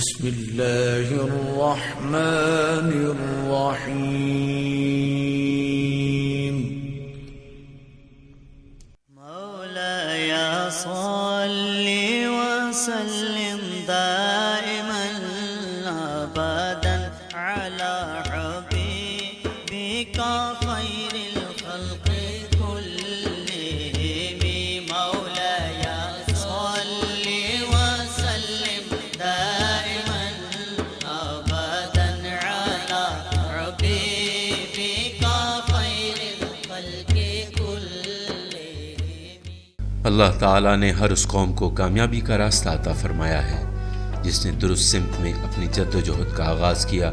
بسم الله الرحمن الرحيم مولاي صل وسلم دائما أبدا على حبيبك خير الخلق كلهم مولاي صل وسلم دائما أبدا على حبيبك خير الخلق كلهم. اللہ تعالیٰ نے ہر اس قوم کو کامیابی کا راستہ عطا فرمایا ہے جس نے درست سمت میں اپنی جد و جہد کا آغاز کیا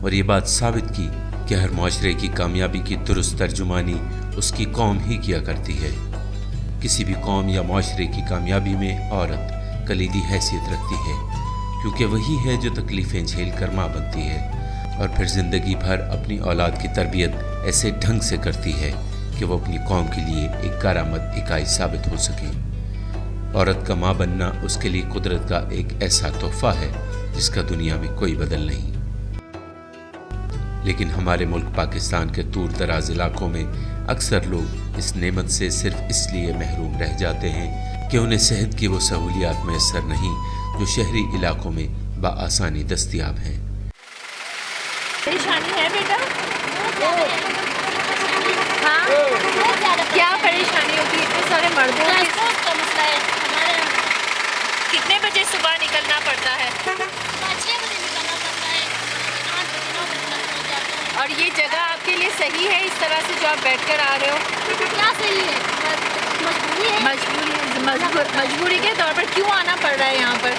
اور یہ بات ثابت کی کہ ہر معاشرے کی کامیابی کی درست ترجمانی اس کی قوم ہی کیا کرتی ہے۔ کسی بھی قوم یا معاشرے کی کامیابی میں عورت کلیدی حیثیت رکھتی ہے، کیونکہ وہی ہے جو تکلیفیں جھیل کر ماں بنتی ہے اور پھر زندگی بھر اپنی اولاد کی تربیت ایسے ڈھنگ سے کرتی ہے کہ وہ اپنی قوم کے لیے ایک کارآمد اکائی ثابت ہو سکے۔ عورت کا ماں بننا اس کے لیے قدرت کا ایک ایسا تحفہ ہے جس کا دنیا میں کوئی بدل نہیں۔ لیکن ہمارے ملک پاکستان کے دور دراز علاقوں میں اکثر لوگ اس نعمت سے صرف اس لیے محروم رہ جاتے ہیں کہ انہیں صحت کی وہ سہولیات میسر نہیں جو شہری علاقوں میں بآسانی دستیاب ہیں۔ پریشانی ہے بیٹا؟ ہاں کیا پریشانی ہوتی ہے؟ اتنے سارے مردوں کا مسئلہ ہے ہمارے یہاں۔ کتنے بجے صبح نکلنا پڑتا ہے؟ 6 بجے نکلنا پڑتا ہے، 8 بجے 9 بجے تک پہنچ جاتے ہیں۔ اور یہ جگہ آپ کے لیے صحیح ہے اس طرح سے جو آپ بیٹھ کر آ رہے ہو؟ کیا صحیح ہے؟ مجبوری کے طور پر کیوں آنا پڑ رہا ہے یہاں پر؟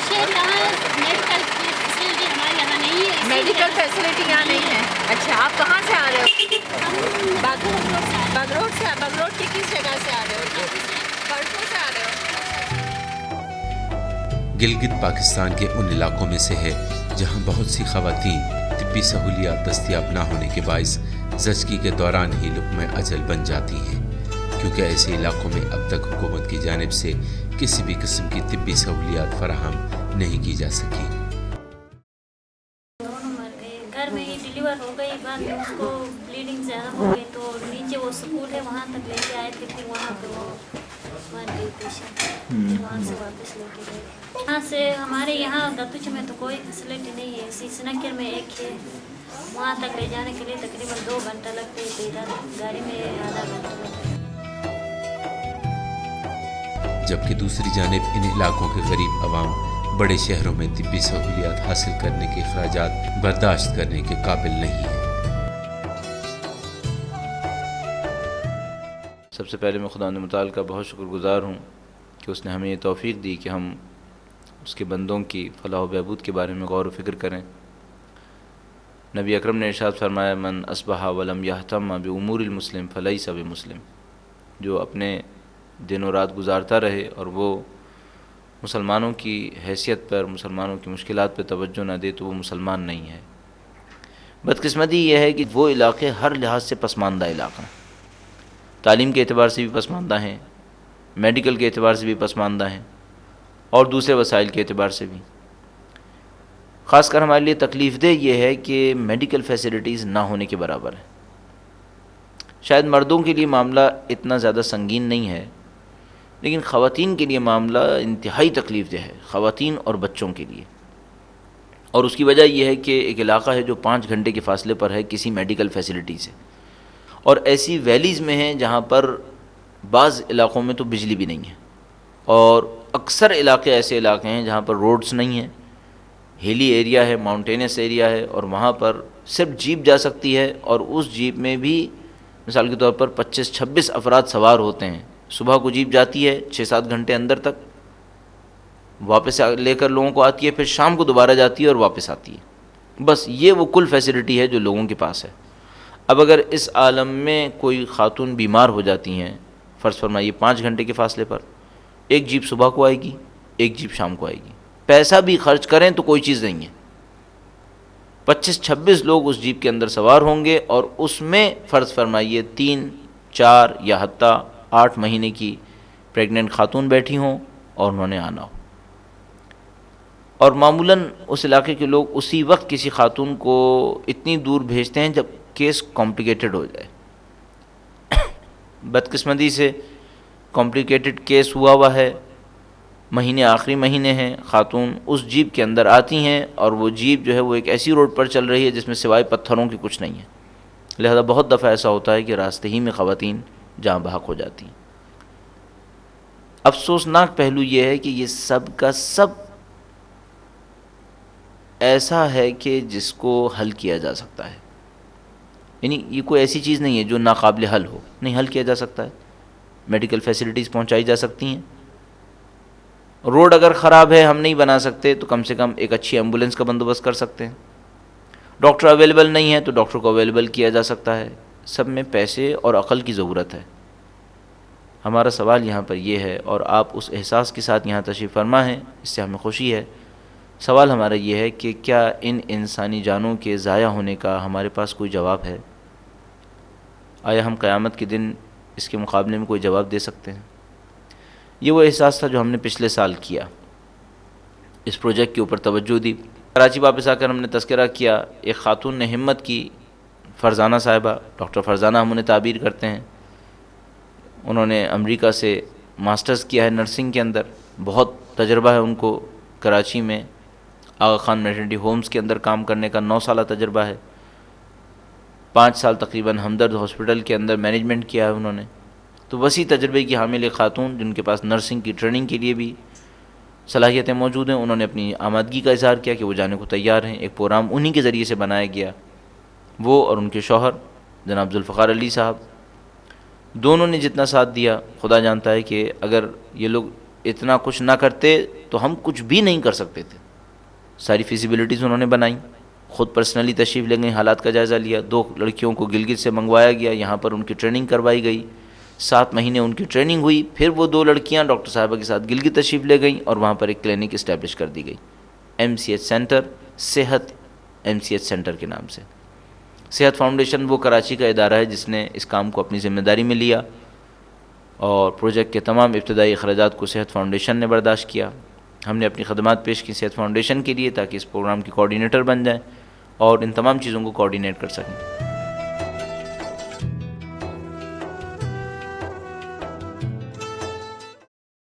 شہر یہاں میڈیکل فیسلٹی ہمارے یہاں نہیں ہے۔ میڈیکل فیسلٹی یہاں نہیں ہے۔ اچھا آپ کہاں سے آ رہے ہو؟ بگروٹ سے۔ بگروٹ کی کس جگہ سے آ رہے ہو؟ پرسوں سے آ رہے ہو؟ گلگت پاکستان کے ان علاقوں میں سے ہے جہاں بہت سی خواتین طبی سہولیات دستیاب نہ ہونے کے باعث زچگی کے دوران ہی لقمہ اجل بن جاتی ہیں، کیونکہ ایسے علاقوں میں اب تک حکومت کی جانب سے کسی بھی قسم کی طبی سہولیات فراہم نہیں کی جا سکی۔ دونوں مر گئے، گھر میں ہی ڈیلیور ہو گئی، بعد میں اس کو بلیڈنگ زیادہ ہو گئی تو نیچے وہ سکول ہے وہاں تک لے کے آئے تھے، پھر وہاں پہ وہ مر گئی پیشنٹ، پھر وہاں سے واپس لے کے گئے۔ یہاں سے ہمارے یہاں دتوچ میں تو کوئی فیسلٹی نہیں ہے، سنکر میں ایک ہے، وہاں تک لے جانے کے لیے تقریباً 2 گھنٹہ لگتے ہیں، گاڑی میں آدھا گھنٹہ لگتا ہے۔ جبکہ دوسری جانب ان علاقوں کے غریب عوام بڑے شہروں میں طبی سہولیات حاصل کرنے کے اخراجات برداشت کرنے کے قابل نہیں ہیں۔ سب سے پہلے میں خدا متعال کا بہت شکر گزار ہوں کہ اس نے ہمیں یہ توفیق دی کہ ہم اس کے بندوں کی فلاح و بہبود کے بارے میں غور و فکر کریں۔ نبی اکرم نے ارشاد فرمایا من اصبح ولم یہتم بامور المسلم فلیس بمسلم، جو اپنے دن و رات گزارتا رہے اور وہ مسلمانوں کی حیثیت پر، مسلمانوں کی مشکلات پہ توجہ نہ دے تو وہ مسلمان نہیں ہے۔ بدقسمتی یہ ہے کہ وہ علاقے ہر لحاظ سے پسماندہ علاقہ ہیں، تعلیم کے اعتبار سے بھی پسماندہ ہیں، میڈیکل کے اعتبار سے بھی پسماندہ ہیں اور دوسرے وسائل کے اعتبار سے بھی۔ خاص کر ہمارے لیے تکلیف دہ یہ ہے کہ میڈیکل فیسلٹیز نہ ہونے کے برابر ہے۔ شاید مردوں کے لیے معاملہ اتنا زیادہ سنگین نہیں ہے، لیکن خواتین کے لیے معاملہ انتہائی تکلیف دہ ہے، خواتین اور بچوں کے لیے۔ اور اس کی وجہ یہ ہے کہ ایک علاقہ ہے جو 5 گھنٹے کے فاصلے پر ہے کسی میڈیکل فیسلٹی سے، اور ایسی ویلیز میں ہیں جہاں پر بعض علاقوں میں تو بجلی بھی نہیں ہے، اور اکثر علاقے ایسے علاقے ہیں جہاں پر روڈز نہیں ہیں، ہیلی ایریا ہے، ماؤنٹینس ایریا ہے، اور وہاں پر صرف جیپ جا سکتی ہے، اور اس جیپ میں بھی مثال کے طور پر 25-26 افراد سوار ہوتے ہیں۔ صبح کو جیپ جاتی ہے 6-7 گھنٹے اندر تک، واپس لے کر لوگوں کو آتی ہے، پھر شام کو دوبارہ جاتی ہے اور واپس آتی ہے۔ بس یہ وہ کل فیسلٹی ہے جو لوگوں کے پاس ہے۔ اب اگر اس عالم میں کوئی خاتون بیمار ہو جاتی ہیں، فرض فرمائیے 5 گھنٹے کے فاصلے پر، ایک جیپ صبح کو آئے گی، ایک جیپ شام کو آئے گی، پیسہ بھی خرچ کریں تو کوئی چیز نہیں ہے۔ 25-26 لوگ اس جیپ کے اندر سوار ہوں گے، اور اس میں فرض فرمائیے 3-4 یا حتیٰ 8 مہینے کی پریگننٹ خاتون بیٹھی ہوں اور انہوں نے آنا ہو۔ اور معمولاً اس علاقے کے لوگ اسی وقت کسی خاتون کو اتنی دور بھیجتے ہیں جب کیس کمپلیکیٹڈ ہو جائے. بدقسمتی سے کمپلیکیٹڈ کیس ہوا ہے، مہینے آخری مہینے ہیں، خاتون اس جیپ کے اندر آتی ہیں اور وہ جیپ جو ہے وہ ایک ایسی روڈ پر چل رہی ہے جس میں سوائے پتھروں کی کچھ نہیں ہے. لہذا بہت دفعہ ایسا ہوتا ہے کہ راستے ہی میں خواتین جاں بحق ہو جاتی ہیں. افسوسناک پہلو یہ ہے کہ یہ سب کا سب ایسا ہے کہ جس کو حل کیا جا سکتا ہے. یعنی یہ کوئی ایسی چیز نہیں ہے جو ناقابل حل ہو، نہیں، حل کیا جا سکتا ہے. میڈیکل فیسلٹیز پہنچائی جا سکتی ہیں. روڈ اگر خراب ہے، ہم نہیں بنا سکتے تو کم سے کم ایک اچھی ایمبولینس کا بندوبست کر سکتے ہیں. ڈاکٹر اویلیبل نہیں ہے تو ڈاکٹر کو اویلیبل کیا جا سکتا ہے. سب میں پیسے اور عقل کی ضرورت ہے. ہمارا سوال یہاں پر یہ ہے، اور آپ اس احساس کے ساتھ یہاں تشریف فرما ہیں، اس سے ہمیں خوشی ہے. سوال ہمارا یہ ہے کہ کیا ان انسانی جانوں کے ضائع ہونے کا ہمارے پاس کوئی جواب ہے؟ آیا ہم قیامت کے دن اس کے مقابلے میں کوئی جواب دے سکتے ہیں؟ یہ وہ احساس تھا جو ہم نے پچھلے سال کیا، اس پروجیکٹ کے اوپر توجہ دی. کراچی واپس آ کر ہم نے تذکرہ کیا. ایک خاتون نے ہمت کی، فرزانہ صاحبہ، ڈاکٹر فرزانہ ہم انہیں تعبیر کرتے ہیں. انہوں نے امریکہ سے ماسٹرز کیا ہے نرسنگ کے اندر، بہت تجربہ ہے ان کو. کراچی میں آغا خان میٹرنٹی ہومز کے اندر کام کرنے کا 9 سالہ تجربہ ہے. 5 سال تقریباً ہمدرد ہاسپٹل کے اندر مینجمنٹ کیا ہے انہوں نے. تو وسیع تجربے کی حامل ایک خاتون جن کے پاس نرسنگ کی ٹریننگ کے لیے بھی صلاحیتیں موجود ہیں. انہوں نے اپنی آمادگی کا اظہار کیا کہ وہ جانے کو تیار ہیں. ایک پروگرام انہی کے ذریعے سے بنایا گیا. وہ اور ان کے شوہر جناب ذوالفقار علی صاحب، دونوں نے جتنا ساتھ دیا، خدا جانتا ہے کہ اگر یہ لوگ اتنا کچھ نہ کرتے تو ہم کچھ بھی نہیں کر سکتے تھے. ساری فیزیبلٹیز انہوں نے بنائیں، خود پرسنلی تشریف لے گئے، حالات کا جائزہ لیا. 2 لڑکیوں کو گلگت سے منگوایا گیا، یہاں پر ان کی ٹریننگ کروائی گئی. 7 مہینے ان کی ٹریننگ ہوئی. پھر وہ 2 لڑکیاں ڈاکٹر صاحبہ کے ساتھ گلگت تشریف لے گئیں اور وہاں پر ایک کلینک اسٹیبلش کر دی گئی، MCH سینٹر، صحت MCH سینٹر کے نام سے. صحت فاؤنڈیشن وہ کراچی کا ادارہ ہے جس نے اس کام کو اپنی ذمہ داری میں لیا، اور پروجیکٹ کے تمام ابتدائی اخراجات کو صحت فاؤنڈیشن نے برداشت کیا. ہم نے اپنی خدمات پیش کی صحت فاؤنڈیشن کے لیے تاکہ اس پروگرام کی کوآرڈینیٹر بن جائیں اور ان تمام چیزوں کو کوآرڈینیٹ کر سکیں.